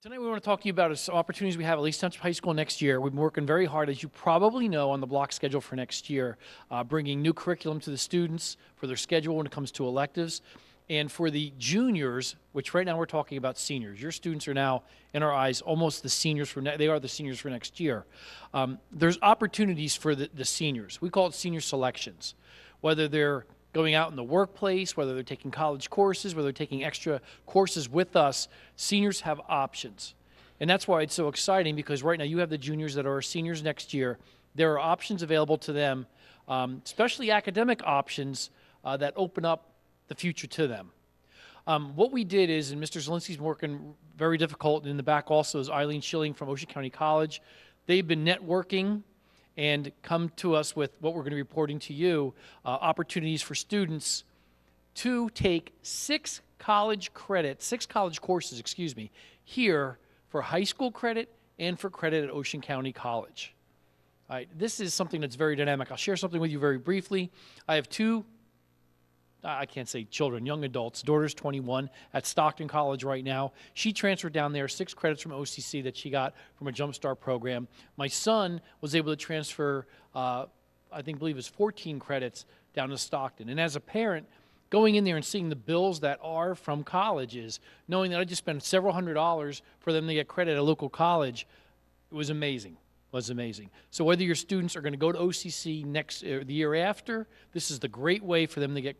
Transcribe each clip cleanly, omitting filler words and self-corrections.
Tonight we want to talk to you about some opportunities we have at Lacey Township High School next year. We've been working very hard, as you probably know, on the block schedule for next year, bringing new curriculum to the students for their schedule when it comes to electives. And for the juniors, which right now we're talking about seniors. Your students are now, in our eyes, almost the seniors they are the seniors for next year. There's opportunities for the seniors. We call it senior selections. Whether they're going out in the workplace, whether they're taking college courses, whether they're taking extra courses with us, seniors have options. And that's why it's so exciting, because right now you have the juniors that are seniors next year. There are options available to them, especially academic options that open up the future to them. What we did is, and Mr. Zielinski's working very difficult, and in the back also is Eileen Schilling from Ocean County College. They've been networking and come to us with what we're going to be reporting to you, opportunities for students to take six college courses, here for high school credit and for credit at Ocean County College. All right, this is something that's very dynamic. I'll share something with you very briefly. I have two, I can't say children, young adults. Daughter's 21 at Stockton College right now. She transferred down there, 6 credits from OCC that she got from a JumpStart program. My son was able to transfer, I believe it was 14 credits down to Stockton. And as a parent, going in there and seeing the bills that are from colleges, knowing that I just spent several $100s for them to get credit at a local college, it was amazing. So whether your students are going to go to OCC the year after, this is the great way for them to get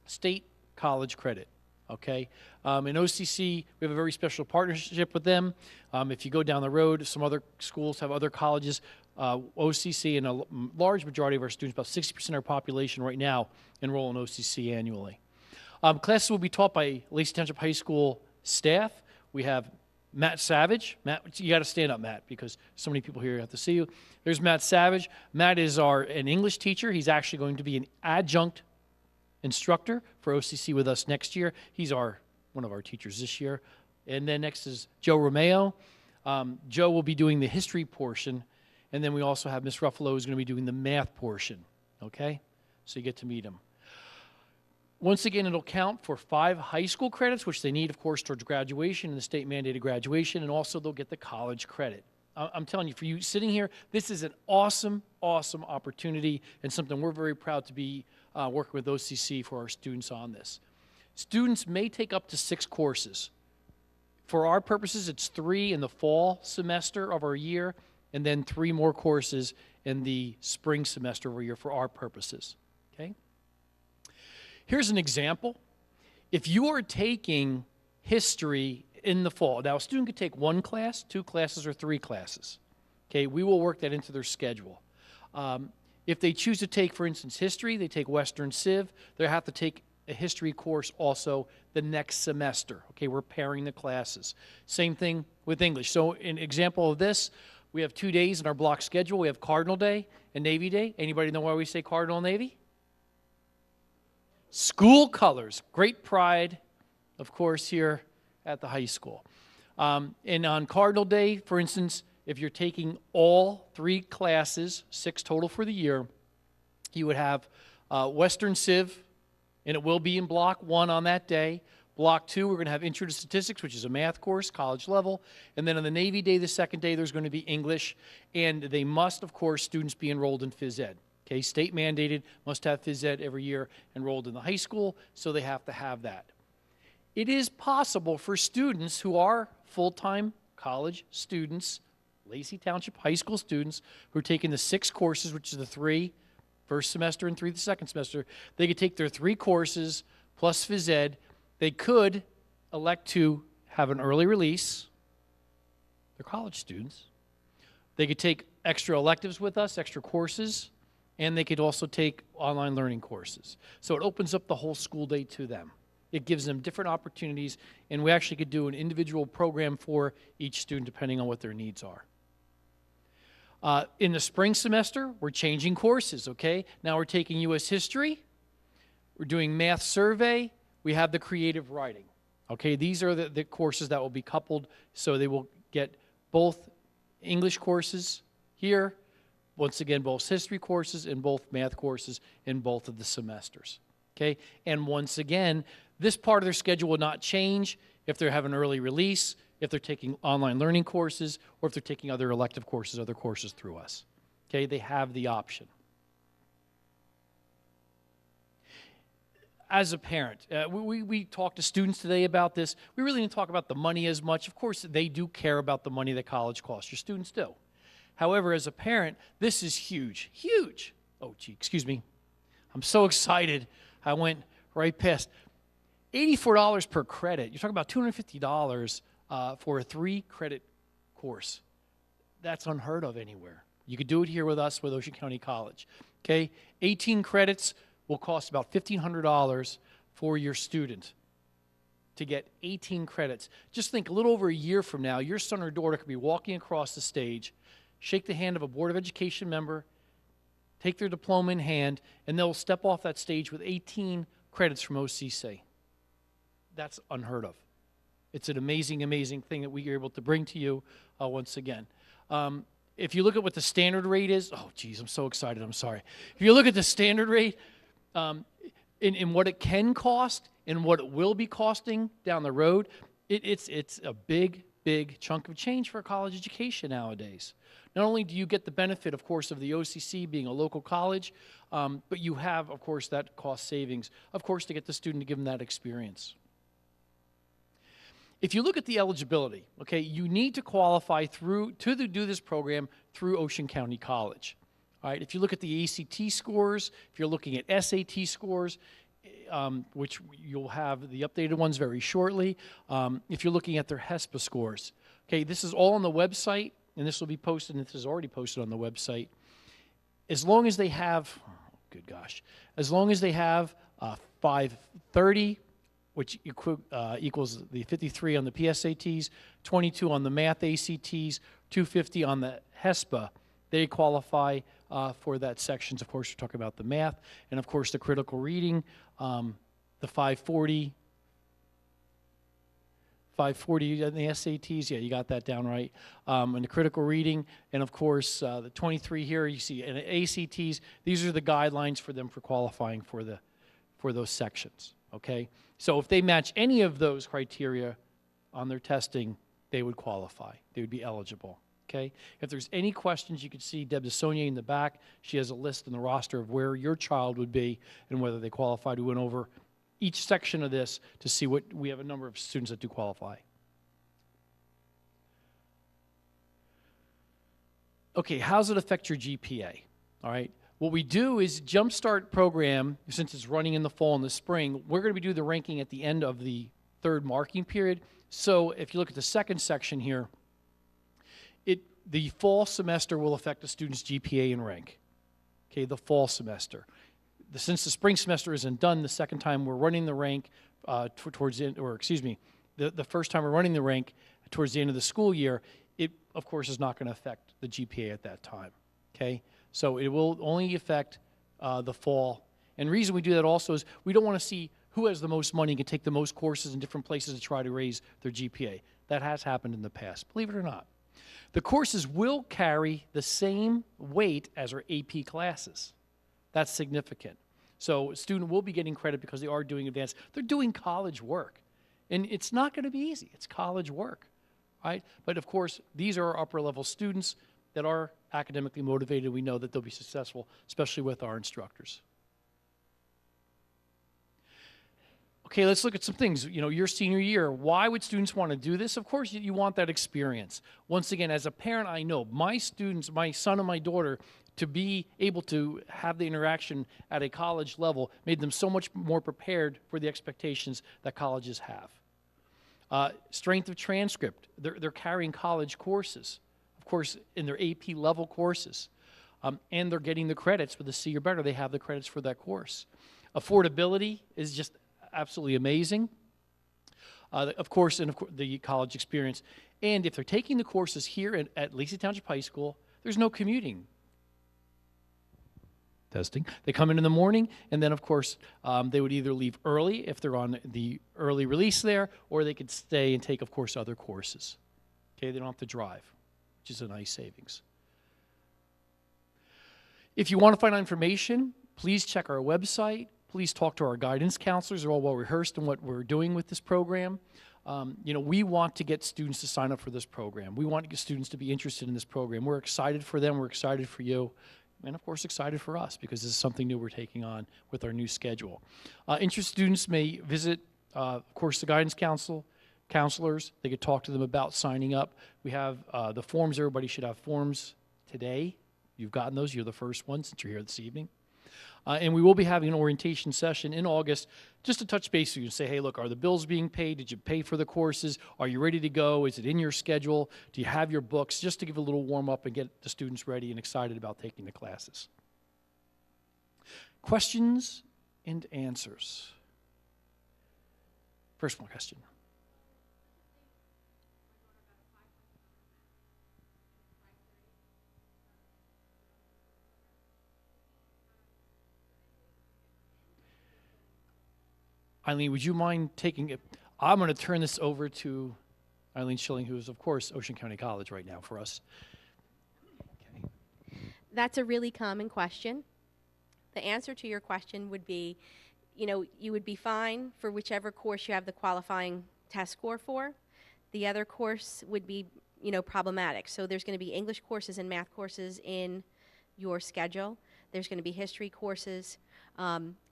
state college credit, okay? In OCC, we have a very special partnership with them. If you go down the road, some other schools have other colleges. OCC and a large majority of our students, about 60% of our population right now, enroll in OCC annually. Classes will be taught by Lacey Township High School staff. We have Matt Savage. Matt, you got to stand up, Matt, because so many people here have to see you. There's Matt Savage. Matt is an English teacher. He's actually going to be an adjunct instructor for OCC with us next year. He's one of our teachers this year. And then next is Joe Romeo. Joe will be doing the history portion. And then we also have Miss Ruffalo, who's going to be doing the math portion. Okay? So you get to meet him. Once again, it'll count for 5 high school credits, which they need, of course, towards graduation and the state-mandated graduation, and also they'll get the college credit. I'm telling you, for you sitting here, this is an awesome, awesome opportunity and something we're very proud to be working with OCC for our students on this. Students may take up to 6 courses. For our purposes, it's 3 in the fall semester of our year, and then 3 more courses in the spring semester of our year for our purposes, okay? Here's an example. If you are taking history in the fall, now a student could take 1 class, 2 classes, or 3 classes. Okay, we will work that into their schedule. If they choose to take, for instance, history, they take Western Civ, they have to take a history course also the next semester. Okay, we're pairing the classes. Same thing with English. So an example of this, we have 2 days in our block schedule. We have Cardinal Day and Navy Day. Anybody know why we say Cardinal and Navy? School colors, great pride, of course, here at the high school. And on Cardinal Day, for instance, if you're taking all 3 classes, 6 total for the year, you would have Western Civ, and it will be in Block 1 on that day. Block 2, we're going to have Intro to Statistics, which is a math course, college level. And then on the Navy Day, the second day, there's going to be English. And they must, of course, students be enrolled in phys ed. Okay, state mandated, must have phys ed every year enrolled in the high school, so they have to have that. It is possible for students who are full-time college students, Lacey Township High School students, who are taking the 6 courses, which is the 3 first semester and 3 the second semester, they could take their 3 courses plus phys ed. They could elect to have an early release. They're college students. They could take extra electives with us, extra courses, and they could also take online learning courses. So it opens up the whole school day to them. It gives them different opportunities, and we actually could do an individual program for each student depending on what their needs are. In the spring semester, we're changing courses, okay? Now we're taking U.S. history, we're doing math survey, we have the creative writing. Okay, these are the courses that will be coupled, so they will get both English courses here, once again, both history courses and both math courses in both of the semesters. Okay, and once again, this part of their schedule will not change if they have an early release, if they're taking online learning courses, or if they're taking other elective courses, other courses through us. Okay, they have the option. As a parent, we talked to students today about this. We really didn't talk about the money as much. Of course, they do care about the money that college costs. Your students do. However, as a parent, this is huge, huge. Oh, gee, excuse me. I'm so excited. I went right past $84 per credit. You're talking about $250 for a 3-credit course. That's unheard of anywhere. You could do it here with us with Ocean County College. Okay, 18 credits will cost about $1,500 for your student to get 18 credits. Just think, a little over a year from now, your son or daughter could be walking across the stage, shake the hand of a Board of Education member, take their diploma in hand, and they'll step off that stage with 18 credits from OCC. That's unheard of. It's an amazing, amazing thing that we are able to bring to you once again. If you look at what the standard rate is, oh, geez, I'm so excited, I'm sorry. If you look at the standard rate, in what it can cost and what it will be costing down the road, it's a big, big chunk of change for a college education nowadays. Not only do you get the benefit, of course, of the OCC being a local college, but you have, of course, that cost savings, of course, to get the student to give them that experience. If you look at the eligibility, okay, you need to qualify to do this program through Ocean County College. All right, if you look at the ACT scores, if you're looking at SAT scores, which you'll have the updated ones very shortly, if you're looking at their HESPA scores. Okay, this is all on the website, and this will be posted, and this is already posted on the website. As long as they have, oh, good gosh, as long as they have 530, which equals the 53 on the PSATs, 22 on the math ACTs, 250 on the HESPA, they qualify for that sections. Of course, we're talking about the math, and of course the critical reading, the 540 in the SATs, yeah, you got that down right, and the critical reading, and of course the 23 here you see, and the ACTs, these are the guidelines for them for qualifying for those sections, okay? So if they match any of those criteria on their testing, they would qualify, they would be eligible. Okay. If there's any questions, you can see Deb DeSaulnier in the back. She has a list in the roster of where your child would be and whether they qualify. We went over each section of this to see what we have a number of students that do qualify. Okay, how does it affect your GPA? All right. What we do is JumpStart program, since it's running in the fall and the spring, we're going to be doing the ranking at the end of the 3rd marking period. So if you look at the 2nd section here, the fall semester will affect the student's GPA and rank. Okay, the fall semester. Since the spring semester isn't done, the 2nd time we're running the rank towards the end, or excuse me, the 1st time we're running the rank towards the end of the school year, it of course is not going to affect the GPA at that time. Okay, so it will only affect the fall. And the reason we do that also is we don't want to see who has the most money and can take the most courses in different places to try to raise their GPA. That has happened in the past, believe it or not. The courses will carry the same weight as our AP classes. That's significant. So a student will be getting credit because they are doing advanced. They're doing college work. And it's not going to be easy. It's college work, right? But of course, these are our upper level students that are academically motivated. We know that they'll be successful, especially with our instructors. Okay, let's look at some things. You know, your senior year, why would students want to do this? Of course, you want that experience. Once again, as a parent, I know my students, my son and my daughter, to be able to have the interaction at a college level made them so much more prepared for the expectations that colleges have. Strength of transcript. They're carrying college courses, of course, in their AP level courses. And they're getting the credits with a C or better. They have the credits for that course. Affordability is just absolutely amazing. Of course, and the college experience. And if they're taking the courses here at Lacey Township High School, there's no commuting. Testing. They come in the morning, and then, of course, they would either leave early if they're on the early release there, or they could stay and take, of course, other courses. Okay, they don't have to drive, which is a nice savings. If you want to find out information, please check our website. Please talk to our guidance counselors. They're all well rehearsed in what we're doing with this program. We want to get students to sign up for this program. We want to get students to be interested in this program. We're excited for them. We're excited for you. And of course, excited for us because this is something new we're taking on with our new schedule. Interested students may visit, of course, the guidance counselors. They could talk to them about signing up. We have the forms. Everybody should have forms today. You've gotten those. You're the first ones since you're here this evening. And we will be having an orientation session in August just to touch base with you and say, hey, look, are the bills being paid? Did you pay for the courses? Are you ready to go? Is it in your schedule? Do you have your books? Just to give a little warm up and get the students ready and excited about taking the classes. Questions and answers. First one question. Eileen, would you mind taking it? I'm going to turn this over to Eileen Schilling, who is, of course, Ocean County College right now for us. Okay. That's a really common question. The answer to your question would be, you would be fine for whichever course you have the qualifying test score for. The other course would be, problematic. So there's going to be English courses and math courses in your schedule. There's going to be history courses.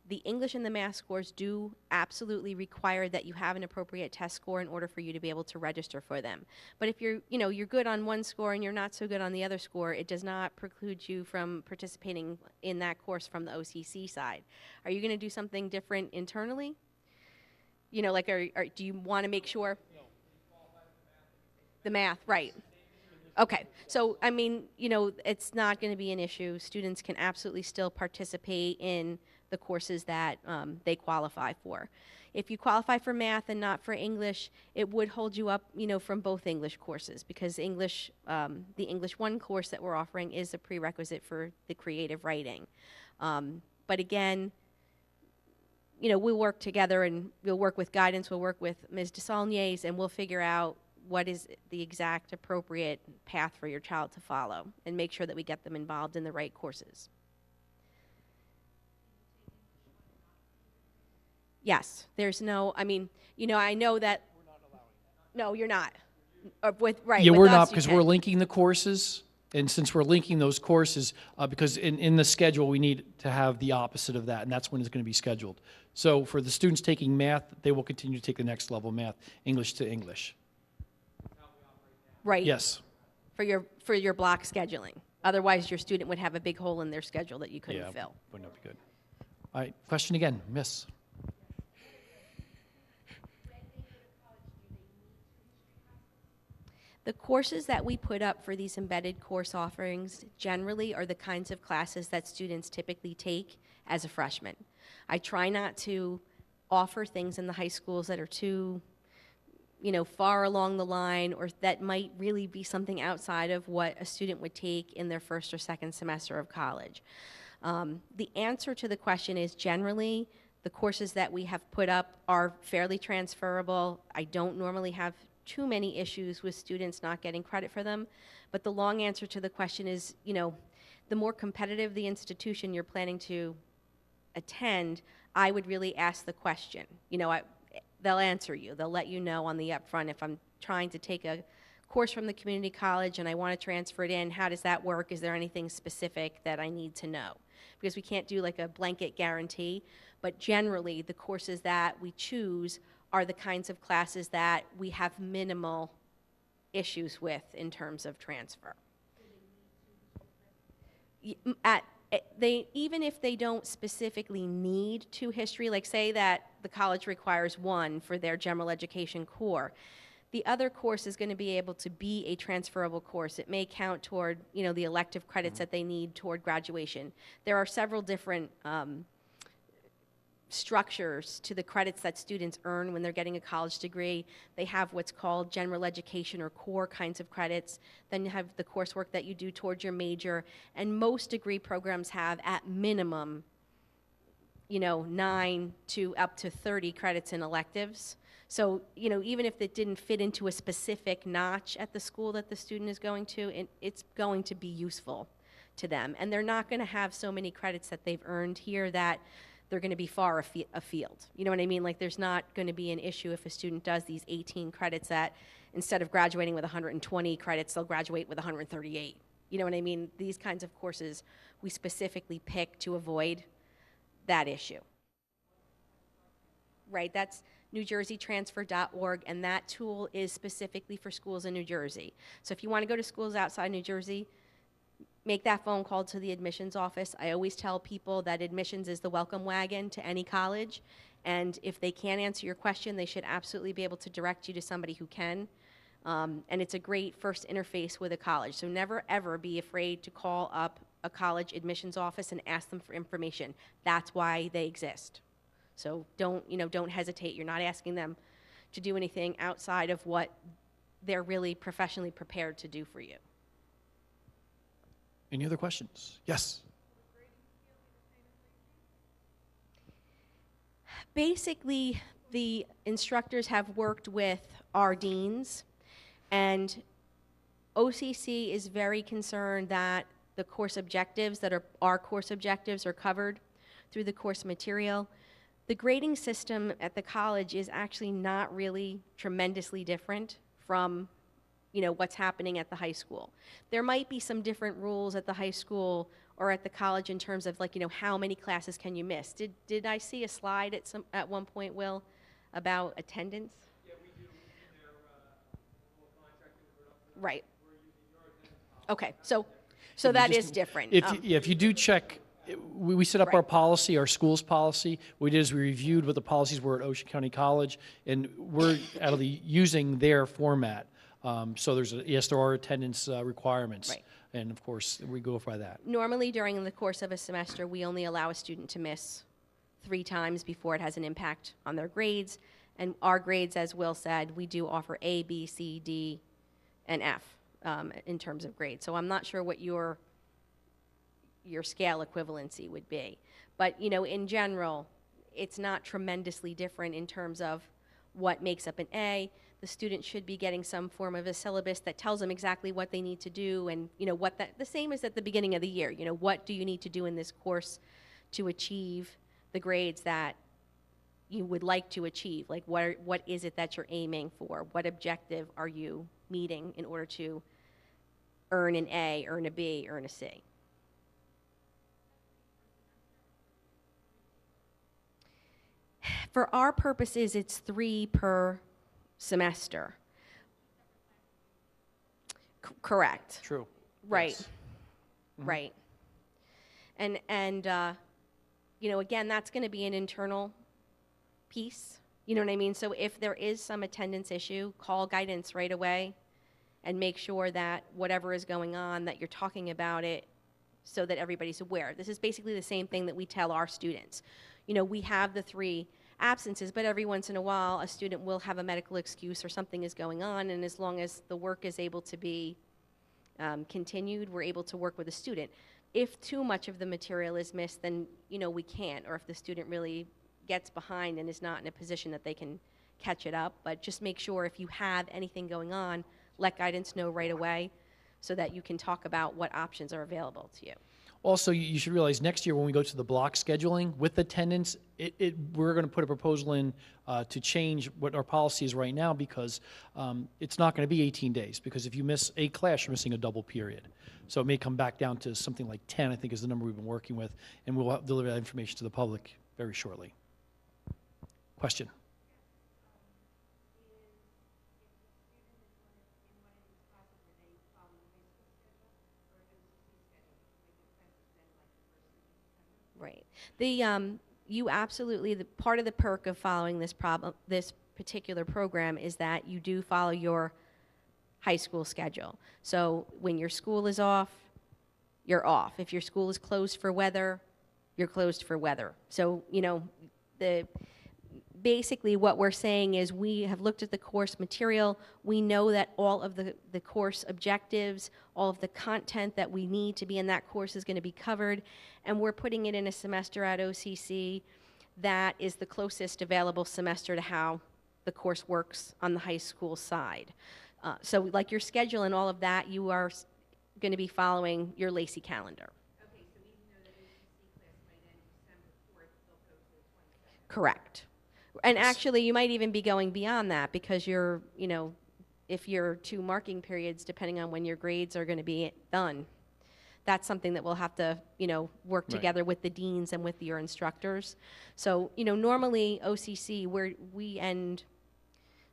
The English and the math scores do absolutely require that you have an appropriate test score in order for you to be able to register for them. But if you're good on one score and you're not so good on the other score, it does not preclude you from participating in that course from the OCC side. Are you going to do something different internally? Do you want to make sure? No, the math, right. Okay, so it's not going to be an issue. Students can absolutely still participate in the courses that they qualify for. If you qualify for math and not for English, it would hold you up, from both English courses because English, the English 1 course that we're offering is a prerequisite for the creative writing. But again, we'll work together and we'll work with guidance, we'll work with Ms. DeSaulniers, and we'll figure out what is the exact appropriate path for your child to follow and make sure that we get them involved in the right courses. Yes, there's no, I know that. We're not allowing that. No, you're not. Yeah, we're not because we're linking the courses. And since we're linking those courses, because in the schedule we need to have the opposite of that, and that's when it's going to be scheduled. So for the students taking math, they will continue to take the next level math, English to English. Right. Yes. For your block scheduling. Otherwise, your student would have a big hole in their schedule that you couldn't fill. Wouldn't that be good? All right, question again, Miss. The courses that we put up for these embedded course offerings generally are the kinds of classes that students typically take as a freshman. I try not to offer things in the high schools that are too, far along the line or that might really be something outside of what a student would take in their first or second semester of college. The answer to the question is generally the courses that we have put up are fairly transferable. I don't normally have too many issues with students not getting credit for them. But the long answer to the question is, the more competitive the institution you're planning to attend, I would really ask the question. They'll answer you. They'll let you know on the upfront if I'm trying to take a course from the community college and I want to transfer it in, how does that work? Is there anything specific that I need to know? Because we can't do like a blanket guarantee, but generally the courses that we choose are the kinds of classes that we have minimal issues with in terms of transfer. Even if they don't specifically need 2 history, like say that the college requires 1 for their general education core, the other course is going to be able to be a transferable course. It may count toward, the elective credits that they need toward graduation. There are several different structures to the credits that students earn when they're getting a college degree. They have what's called general education or core kinds of credits. Then you have the coursework that you do towards your major. And most degree programs have at minimum, 9 to up to 30 credits in electives. So, even if it didn't fit into a specific notch at the school that the student is going to, it's going to be useful to them. And they're not going to have so many credits that they've earned here that they're going to be far afield. You know what I mean? Like there's not going to be an issue if a student does these 18 credits that instead of graduating with 120 credits, they'll graduate with 138. You know what I mean? These kinds of courses we specifically pick to avoid that issue. Right, that's NewJerseyTransfer.org, and that tool is specifically for schools in New Jersey. So if you want to go to schools outside New Jersey, make that phone call to the admissions office. I always tell people that admissions is the welcome wagon to any college, and if they can't answer your question, they should absolutely be able to direct you to somebody who can. And it's a great first interface with a college. So never ever be afraid to call up a college admissions office and ask them for information. That's why they exist. So don't hesitate. You're not asking them to do anything outside of what they're really professionally prepared to do for you. Any other questions? Yes. Basically, the instructors have worked with our deans, and OCC is very concerned that the course objectives that are our course objectives are covered through the course material. The grading system at the college is actually not really tremendously different from what's happening at the high school. There might be some different rules at the high school or at the college in terms of how many classes can you miss. Did I see a slide at one point, Will, about attendance? Yeah, we do in their little contract that we wrote up for them. Right. We're using your attendance policy. Okay, so that is different. If you do check, we set up Right. our policy, our school's policy. What we did is we reviewed what the policies were at Ocean County College, and we're using their format. So there are attendance requirements. Right. And of course, we go by that. Normally, during the course of a semester, we only allow a student to miss 3 times before it has an impact on their grades. And our grades, as Will said, we do offer A, B, C, D, and F in terms of grades. So I'm not sure what your scale equivalency would be. But, in general, it's not tremendously different in terms of what makes up an A. The student should be getting some form of a syllabus that tells them exactly what they need to do, and the same as at the beginning of the year. What do you need to do in this course to achieve the grades that you would like to achieve? Like what is it that you're aiming for? What objective are you meeting in order to earn an A, earn a B, earn a C? For our purposes, it's 3 per semester. Correct. True. Right. Yes. Right. And again, that's going to be an internal piece. You know what I mean? So if there is some attendance issue, call guidance right away and make sure that whatever is going on, that you're talking about it so that everybody's aware. This is basically the same thing that we tell our students. We have the 3 absences, but every once in a while a student will have a medical excuse or something is going on, and as long as the work is able to be continued, we're able to work with the student. If too much of the material is missed, then we can't, or if the student really gets behind and is not in a position that they can catch it up. But just make sure if you have anything going on, let guidance know right away so that you can talk about what options are available to you. Also, you should realize next year when we go to the block scheduling with attendance, we're going to put a proposal in to change what our policy is right now, because it's not going to be 18 days. Because if you miss a class, you're missing a double period. So it may come back down to something like 10, I think is the number we've been working with, and we'll deliver that information to the public very shortly. Question? Right. You absolutely, the part of the perk of following this particular program is that you do follow your high school schedule. So when your school is off, you're off. If your school is closed for weather, you're closed for weather. So, basically what we're saying is we have looked at the course material. We know that all of the course objectives, all of the content that we need to be in that course is going to be covered, and we're putting it in a semester at OCC that is the closest available semester to how the course works on the high school side. So like your schedule and all of that, you are going to be following your Lacey calendar. Okay, so even though the OCC class might end December 4th, they'll go Correct. And actually, you might even be going beyond that because you're, if you're 2 marking periods, depending on when your grades are going to be done, that's something that we'll have to, work Right. together with the deans and with your instructors. So, normally OCC, we end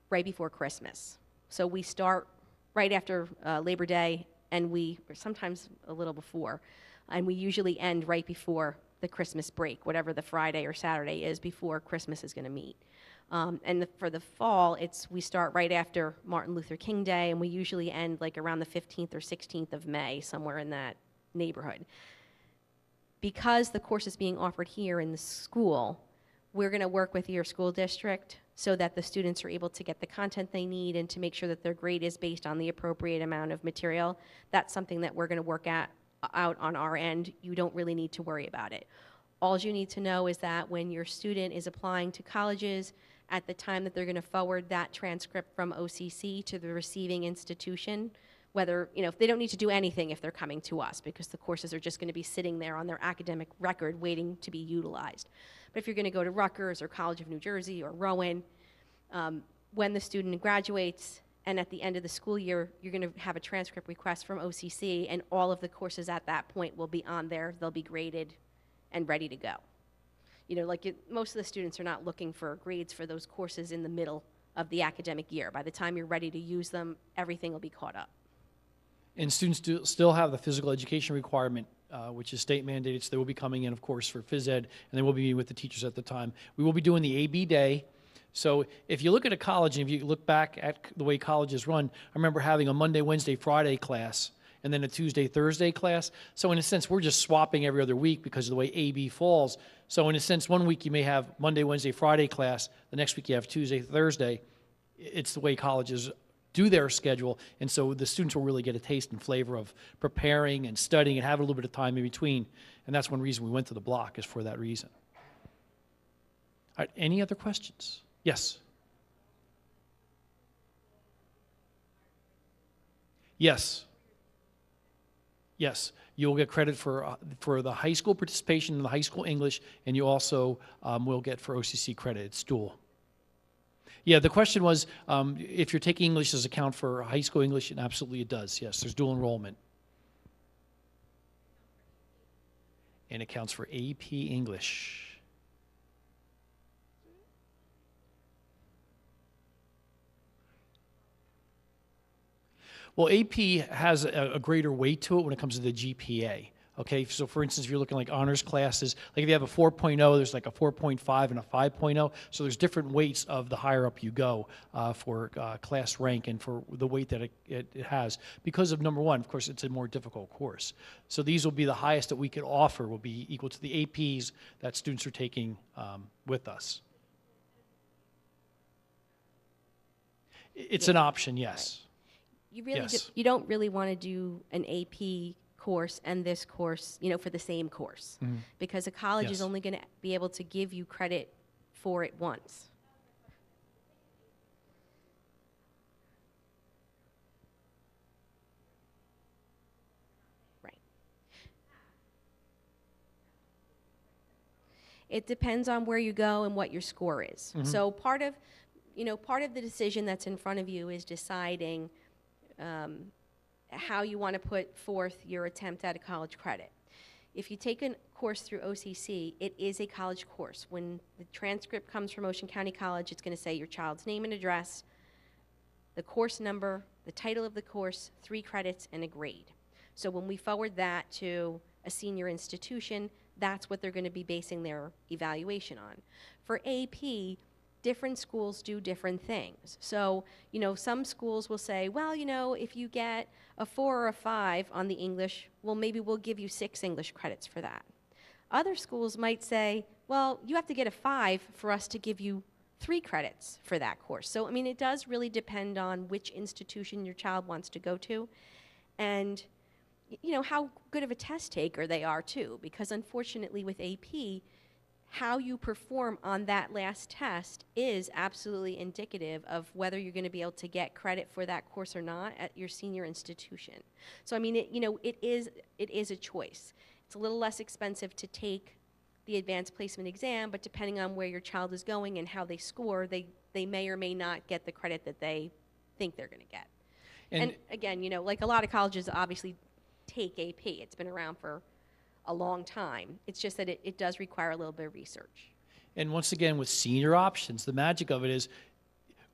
right before Christmas. So we start right after Labor Day, and or sometimes a little before, and we usually end right before the Christmas break, whatever the Friday or Saturday is before Christmas is going to meet. And for the fall, we start right after Martin Luther King Day, and we usually end like around the 15th or 16th of May, somewhere in that neighborhood. Because the course is being offered here in the school, we're going to work with your school district so that the students are able to get the content they need and to make sure that their grade is based on the appropriate amount of material. That's something that we're going to work out on our end. You don't really need to worry about it. All you need to know is that when your student is applying to colleges, at the time that they're going to forward that transcript from OCC to the receiving institution, whether, if they don't need to do anything if they're coming to us, because the courses are just going to be sitting there on their academic record waiting to be utilized. But if you're going to go to Rutgers or College of New Jersey or Rowan, when the student graduates and at the end of the school year, you're going to have a transcript request from OCC, and all of the courses at that point will be on there. They'll be graded and ready to go. Most of the students are not looking for grades for those courses in the middle of the academic year. By the time you're ready to use them, everything will be caught up. And students still have the physical education requirement, which is state mandated, so they will be coming in, of course, for phys ed, and they will be meeting with the teachers at the time. We will be doing the AB day. So if you look at a college, and if you look back at the way colleges run, I remember having a Monday, Wednesday, Friday class, and then a Tuesday, Thursday class. So in a sense, we're just swapping every other week because of the way AB falls. So in a sense, one week you may have Monday, Wednesday, Friday class. The next week you have Tuesday, Thursday. It's the way colleges do their schedule, and so the students will really get a taste and flavor of preparing and studying and have a little bit of time in between. And that's one reason we went to the block, is for that reason. All right, any other questions? Yes. Yes. Yes, you'll get credit for the high school participation in the high school English, and you also will get for OCC credit. It's dual. Yeah, the question was if you're taking English, does it count for high school English? And absolutely it does, yes. There's dual enrollment. And it counts for AP English. Well, AP has a greater weight to it when it comes to the GPA. Okay, so for instance, if you're looking like honors classes, like if you have a 4.0, there's like a 4.5 and a 5.0. So there's different weights of the higher up you go for class rank and for the weight that it has. Because of number one, of course, it's a more difficult course. So these will be the highest that we could offer, will be equal to the APs that students are taking with us. It's an option, yes. Right. You don't really want to do an AP course and this course, for the same course, because a college is only going to be able to give you credit for it once. Right. It depends on where you go and what your score is. So part of the decision that's in front of you is deciding how you want to put forth your attempt at a college credit. If you take a course through OCC, it is a college course. When the transcript comes from Ocean County College, it's going to say your child's name and address, the course number, the title of the course, 3 credits, and a grade. So when we forward that to a senior institution, that's what they're going to be basing their evaluation on. For AP, different schools do different things. So, some schools will say, well, if you get a 4 or a 5 on the English, well, maybe we'll give you 6 English credits for that. Other schools might say, well, you have to get a 5 for us to give you 3 credits for that course. So, it does really depend on which institution your child wants to go to and, how good of a test taker they are too, because unfortunately with AP, how you perform on that last test is absolutely indicative of whether you're going to be able to get credit for that course or not at your senior institution. So it is a choice. It's a little less expensive to take the advanced placement exam, but depending on where your child is going and how they score, they may or may not get the credit that they think they're going to get. And again, you know, like a lot of colleges obviously take AP. It's been around for a long time. It's just that it does require a little bit of research. And once again, with senior options, the magic of it is,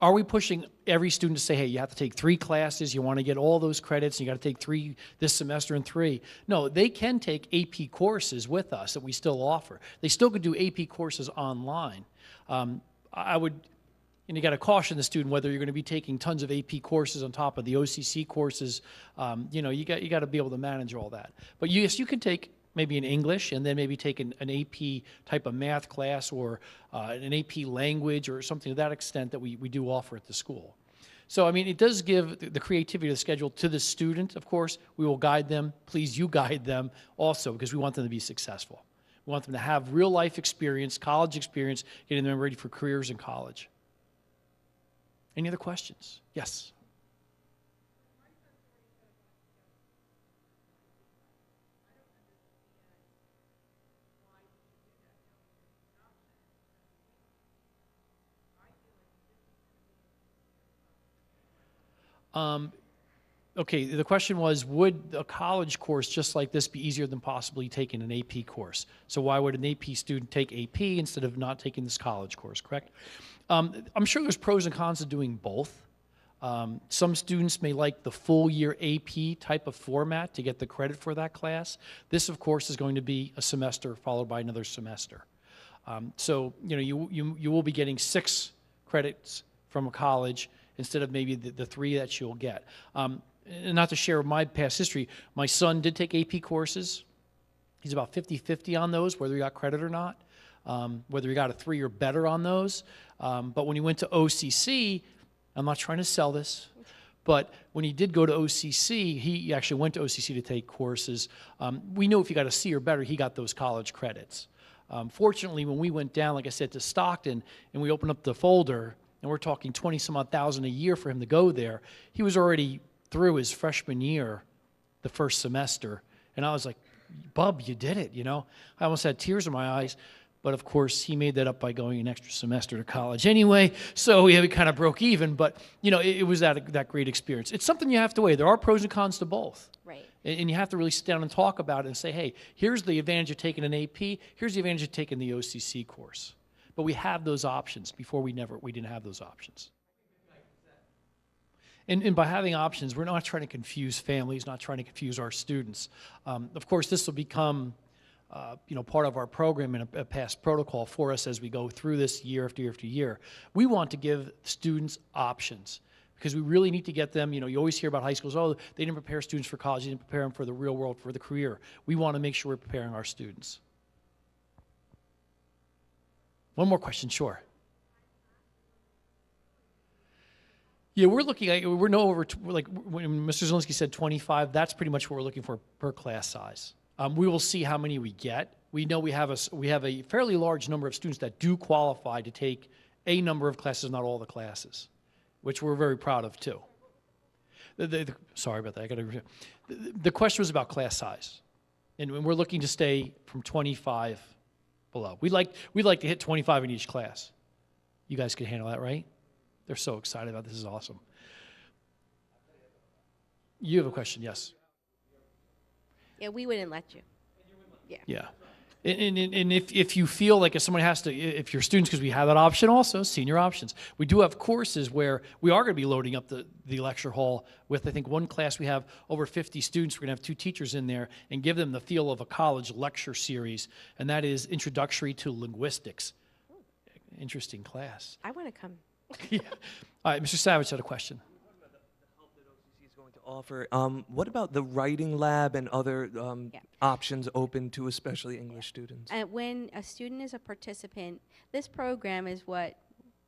are we pushing every student to say, hey, you have to take 3 classes, you want to get all those credits, and you got to take 3 this semester and 3? No, they can take AP courses with us that we still offer. They still could do AP courses online. I would, and you got to caution the student whether you're going to be taking tons of AP courses on top of the OCC courses. You know, you got to be able to manage all that. But yes, you can take maybe an English, and then maybe take an AP type of math class, or an AP language, or something to that extent that we do offer at the school. So, I mean, it does give the creativity of the schedule to the student, of course. We will guide them. Please, you guide them also, because we want them to be successful. We want them to have real life experience, college experience, getting them ready for careers in college. Any other questions? Yes. Okay, the question was, would a college course just like this be easier than possibly taking an AP course? So why would an AP student take AP instead of not taking this college course, correct? I'm sure there's pros and cons to doing both. Some students may like the full year AP type of format to get the credit for that class. This, of course, is going to be a semester followed by another semester. So, you know, you will be getting 6 credits from a college instead of maybe the 3 that you'll get. And not to share my past history, my son did take AP courses. He's about 50-50 on those, whether he got credit or not, whether he got a 3 or better on those. But when he went to OCC, I'm not trying to sell this, but when he did go to OCC, he actually went to OCC to take courses. We know if he got a C or better, he got those college credits. Fortunately, when we went down, like I said, to Stockton, and we opened up the folder, and we're talking 20-some-odd thousand a year for him to go there, he was already through his freshman year, the first semester. And I was like, Bub, you did it, you know? I almost had tears in my eyes. But of course, he made that up by going an extra semester to college anyway. So we kind of broke even. But, you know, it was that great experience. It's something you have to weigh. There are pros and cons to both. Right. And you have to really sit down and talk about it and say, hey, here's the advantage of taking an AP. Here's the advantage of taking the OCC course. But we have those options. Before we didn't have those options. And by having options, we're not trying to confuse families, not trying to confuse our students. Of course, this will become, you know, part of our program and a past protocol for us as we go through this year after year after year. We want to give students options because we really need to get them. You know, you always hear about high schools, oh, they didn't prepare students for college, they didn't prepare them for the real world, for the career. We want to make sure we're preparing our students. One more question, sure. Yeah, we're looking at, we're no over, like when Mr. Zielinski said 25, that's pretty much what we're looking for per class size. We will see how many we get. We know we have a fairly large number of students that do qualify to take a number of classes, not all the classes, which we're very proud of too. Sorry about that. I got to. The question was about class size, and we're looking to stay from 25 below. We'd like to hit 25 in each class. You guys can handle that, right? They're so excited about this. This is awesome. You have a question, yes? Yeah, we wouldn't let you. Yeah. Yeah. And if you feel like if someone has to, if you're students, because we have that option also, senior options. We do have courses where we are going to be loading up the lecture hall with, I think, one class we have over 50 students. We're going to have 2 teachers in there and give them the feel of a college lecture series, and that is Introductory to Linguistics. Interesting class. I want to come. Yeah. All right, Mr. Savage had a question. Offer. What about the writing lab and other options open to especially English students? When a student is a participant, this program is what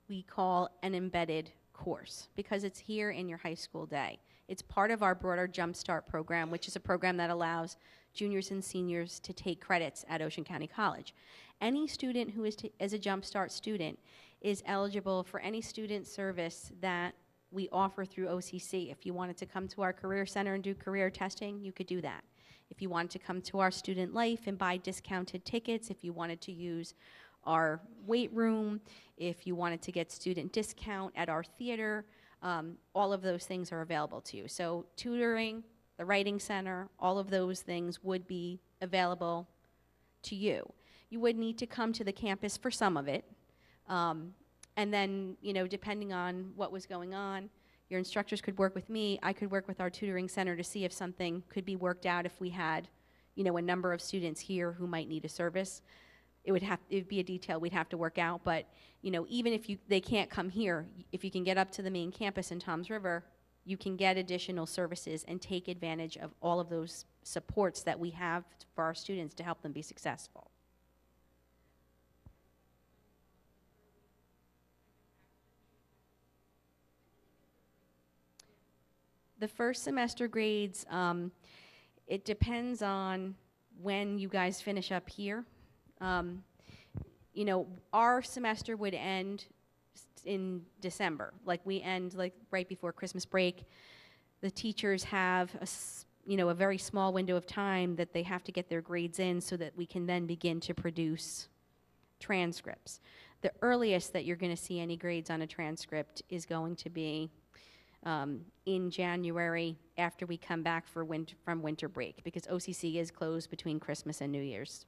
we call an embedded course because it's here in your high school day. It's part of our broader JumpStart program, which is a program that allows juniors and seniors to take credits at Ocean County College. Any student who is a JumpStart student is eligible for any student service that we offer through OCC. If you wanted to come to our career center and do career testing, you could do that. If you wanted to come to our student life and buy discounted tickets, if you wanted to use our weight room, if you wanted to get student discount at our theater, all of those things are available to you. So tutoring, the writing center, all of those things would be available to you. You would need to come to the campus for some of it. And then, you know, depending on what was going on, your instructors could work with me. I could work with our tutoring center to see if something could be worked out if we had, you know, a number of students here who might need a service. It would be a detail we'd have to work out, but, you know, even if they can't come here, if you can get up to the main campus in Toms River, you can get additional services and take advantage of all of those supports that we have for our students to help them be successful. The first semester grades, it depends on when you guys finish up here. You know, our semester would end in December. Like, we end like right before Christmas break. The teachers have a very small window of time that they have to get their grades in so that we can then begin to produce transcripts. The earliest that you're going to see any grades on a transcript is going to be in January after we come back from winter break, because OCC is closed between Christmas and New Year's.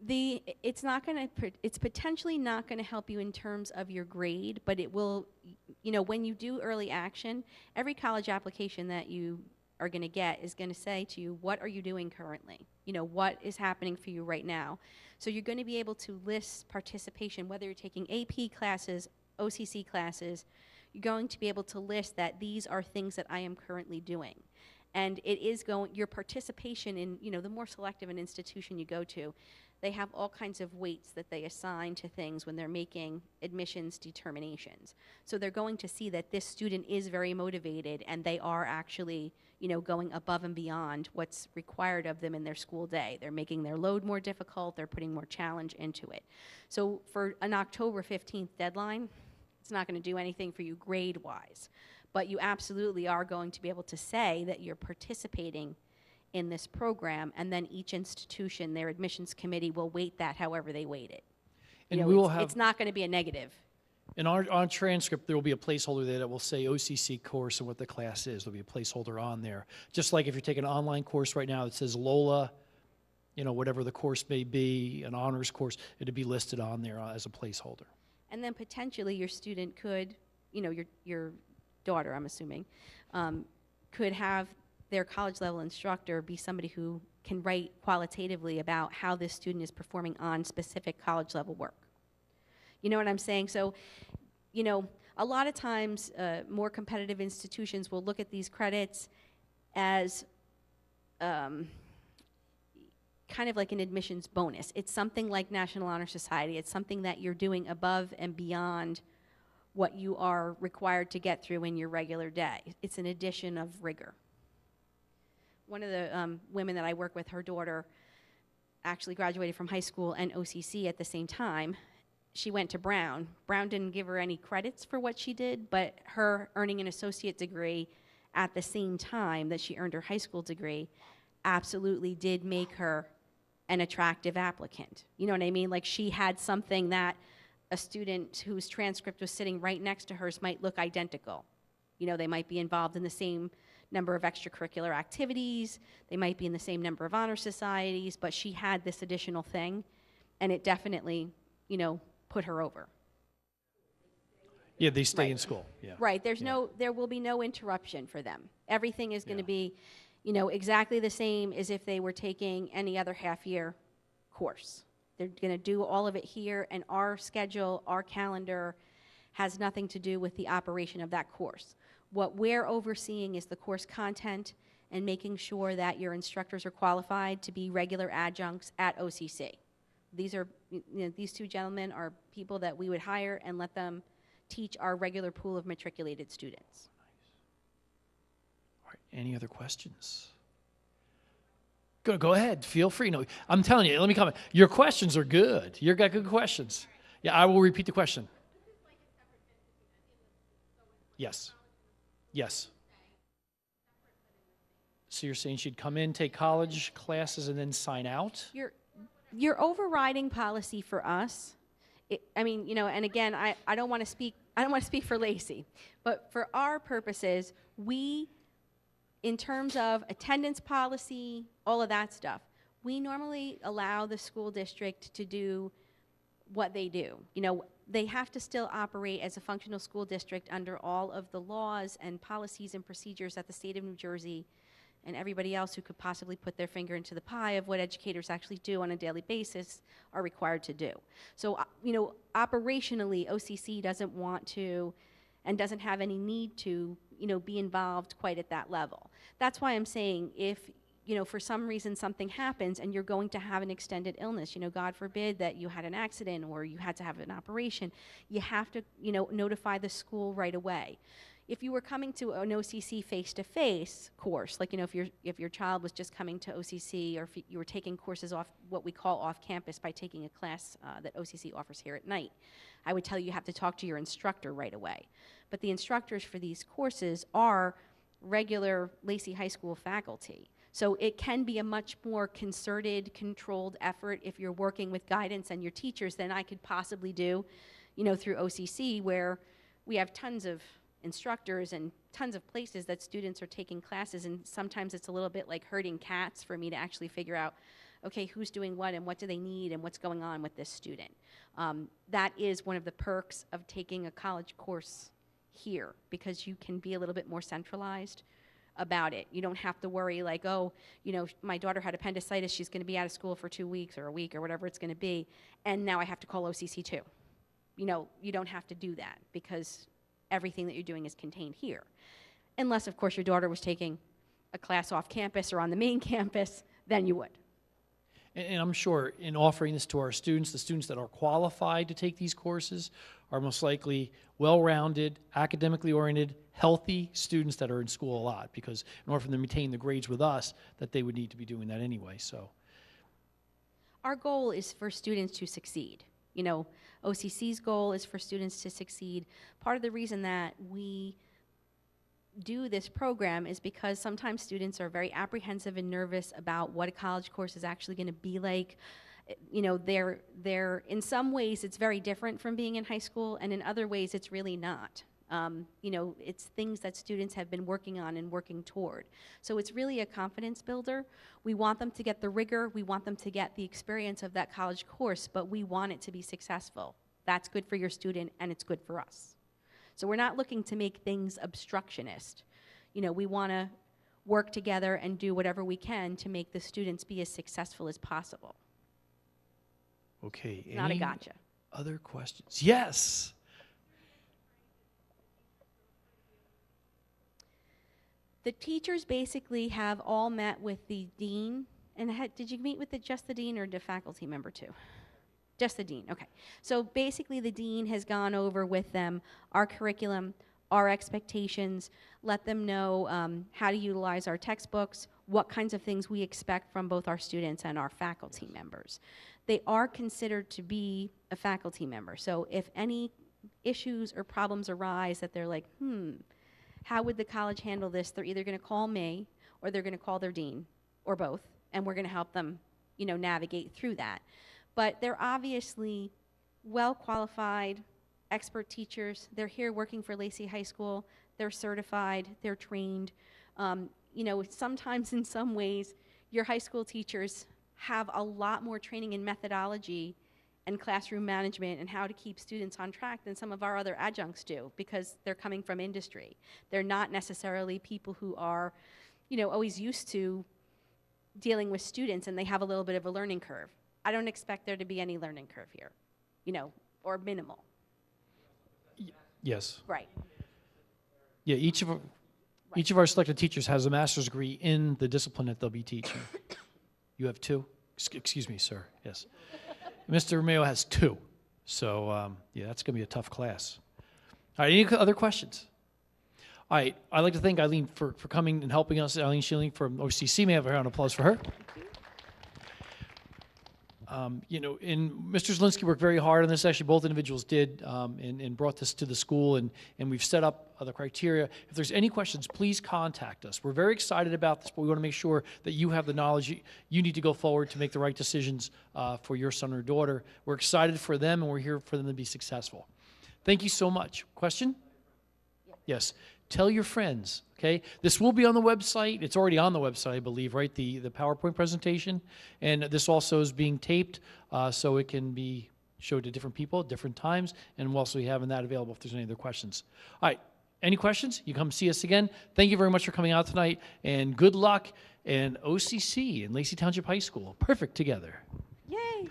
It's potentially not going to help you in terms of your grade, but it will, you know, when you do early action, every college application that you are going to get is going to say to you, what are you doing currently? You know, what is happening for you right now? So you're going to be able to list participation, whether you're taking AP classes, OCC classes, you're going to be able to list that these are things that I am currently doing. And it is your participation in, you know, the more selective an institution you go to, they have all kinds of weights that they assign to things when they're making admissions determinations. So they're going to see that this student is very motivated and they are actually, you know, going above and beyond what's required of them in their school day. They're making their load more difficult, they're putting more challenge into it. So for an October 15th deadline, it's not going to do anything for you grade-wise. But you absolutely are going to be able to say that you're participating in this program, and then each institution, their admissions committee, will weight that however they weight it. And we will have, it's not going to be a negative. in our transcript, there will be a placeholder there that will say OCC course and what the class is. There'll be a placeholder on there. Just like if you're taking an online course right now that says Lola, you know, whatever the course may be, an honors course, it'll be listed on there as a placeholder. And then potentially your student could, you know, your daughter, I'm assuming, could have their college level instructor be somebody who can write qualitatively about how this student is performing on specific college level work. You know what I'm saying? So, you know, a lot of times more competitive institutions will look at these credits as kind of like an admissions bonus. It's something like National Honor Society. It's something that you're doing above and beyond what you are required to get through in your regular day. It's an addition of rigor. One of the women that I work with, her daughter actually graduated from high school and OCC at the same time. She went to Brown. Brown didn't give her any credits for what she did, but her earning an associate degree at the same time that she earned her high school degree absolutely did make her an attractive applicant. You know what I mean? Like, she had something that a student whose transcript was sitting right next to hers might look identical. You know, they might be involved in the same number of extracurricular activities, they might be in the same number of honor societies, but she had this additional thing, and it definitely, you know, put her over. Yeah, they stay in school. Yeah. Right. There will be no interruption for them. Everything is going to be, you know, exactly the same as if they were taking any other half-year course. They're going to do all of it here, and our schedule, our calendar, has nothing to do with the operation of that course. What we're overseeing is the course content and making sure that your instructors are qualified to be regular adjuncts at OCC. These are, you know, these two gentlemen are people that we would hire and let them teach our regular pool of matriculated students. All right, any other questions? Go ahead, feel free. No, I'm telling you, let me comment. Your questions are good. You've got good questions. Yeah, I will repeat the question. Yes. Yes. So you're saying she'd come in, take college classes, and then sign out? Your overriding policy for us, I mean, you know, and again, I don't want to speak for Lacey, but for our purposes, we, in terms of attendance policy, all of that stuff, we normally allow the school district to do what they do. You know, they have to still operate as a functional school district under all of the laws and policies and procedures that the state of New Jersey and everybody else who could possibly put their finger into the pie of what educators actually do on a daily basis are required to do. So, you know, operationally, OCC doesn't want to and doesn't have any need to, you know, be involved quite at that level. That's why I'm saying if, you know, for some reason something happens and you're going to have an extended illness, you know, God forbid that you had an accident or you had to have an operation, you have to, you know, notify the school right away. If you were coming to an OCC face-to-face course, like, you know, if your child was just coming to OCC, or if you were taking courses off, what we call off campus, by taking a class that OCC offers here at night, I would tell you have to talk to your instructor right away. But the instructors for these courses are regular Lacey High School faculty. So it can be a much more concerted, controlled effort if you're working with guidance and your teachers than I could possibly do, you know, through OCC, where we have tons of instructors and tons of places that students are taking classes, and sometimes it's a little bit like herding cats for me to actually figure out, okay, who's doing what and what do they need and what's going on with this student. That is one of the perks of taking a college course here, because you can be a little bit more centralized about it. You don't have to worry like, oh, you know, my daughter had appendicitis, she's going to be out of school for 2 weeks or a week or whatever it's going to be, and now I have to call OCC too. You know, you don't have to do that because everything that you're doing is contained here. Unless, of course, your daughter was taking a class off campus or on the main campus, then you would. And I'm sure in offering this to our students, the students that are qualified to take these courses are most likely well-rounded, academically oriented, healthy students that are in school a lot, because in order for them to maintain the grades with us, that they would need to be doing that anyway. So our goal is for students to succeed. You know, OCC's goal is for students to succeed. Part of the reason that we do this program is because sometimes students are very apprehensive and nervous about what a college course is actually going to be like. You know, they're in some ways it's very different from being in high school, and in other ways it's really not. You know, it's things that students have been working on and working toward. So it's really a confidence builder. We want them to get the rigor, we want them to get the experience of that college course, but we want it to be successful. That's good for your student and it's good for us. So we're not looking to make things obstructionist. You know, we want to work together and do whatever we can to make the students be as successful as possible. okay. Not a gotcha. Other questions? Yes. The teachers basically have all met with the dean. And did you meet with just the dean or the faculty member too? Just the dean, okay. So basically the dean has gone over with them our curriculum, our expectations, let them know how to utilize our textbooks, what kinds of things we expect from both our students and our faculty members. They are considered to be a faculty member. So if any issues or problems arise that they're like, how would the college handle this? They're either going to call me or they're going to call their dean or both, and we're going to help them, you know, navigate through that. But they're obviously well-qualified, expert teachers. They're here working for Lacey High School. They're certified. They're trained. You know, sometimes in some ways, your high school teachers have a lot more training in methodology and classroom management and how to keep students on track than some of our other adjuncts do, because they're coming from industry. They're not necessarily people who are, you know, always used to dealing with students, and they have a little bit of a learning curve. I don't expect there to be any learning curve here, you know, or minimal. Yes. Right. Yeah, each of our selected teachers has a master's degree in the discipline that they'll be teaching. You have 2? Excuse me, sir. Yes. Mr. Romeo has 2. So, yeah, that's going to be a tough class. All right, any other questions? All right, I'd like to thank Eileen for coming and helping us. Eileen Schilling from OCC. May I have a round of applause for her? You know, and Mr. Zielinski worked very hard on this. Actually, both individuals did, and brought this to the school, and we've set up the criteria. If there's any questions, please contact us. We're very excited about this, but we want to make sure that you have the knowledge you need to go forward to make the right decisions for your son or daughter. We're excited for them, and we're here for them to be successful. Thank you so much. Question? Yes. Tell your friends, okay? This will be on the website. It's already on the website, I believe, right? The PowerPoint presentation. And this also is being taped so it can be showed to different people at different times. And we'll also be having that available if there's any other questions. All right. Any questions? You come see us again. Thank you very much for coming out tonight. And good luck. And OCC and Lacey Township High School. Perfect together. Yay!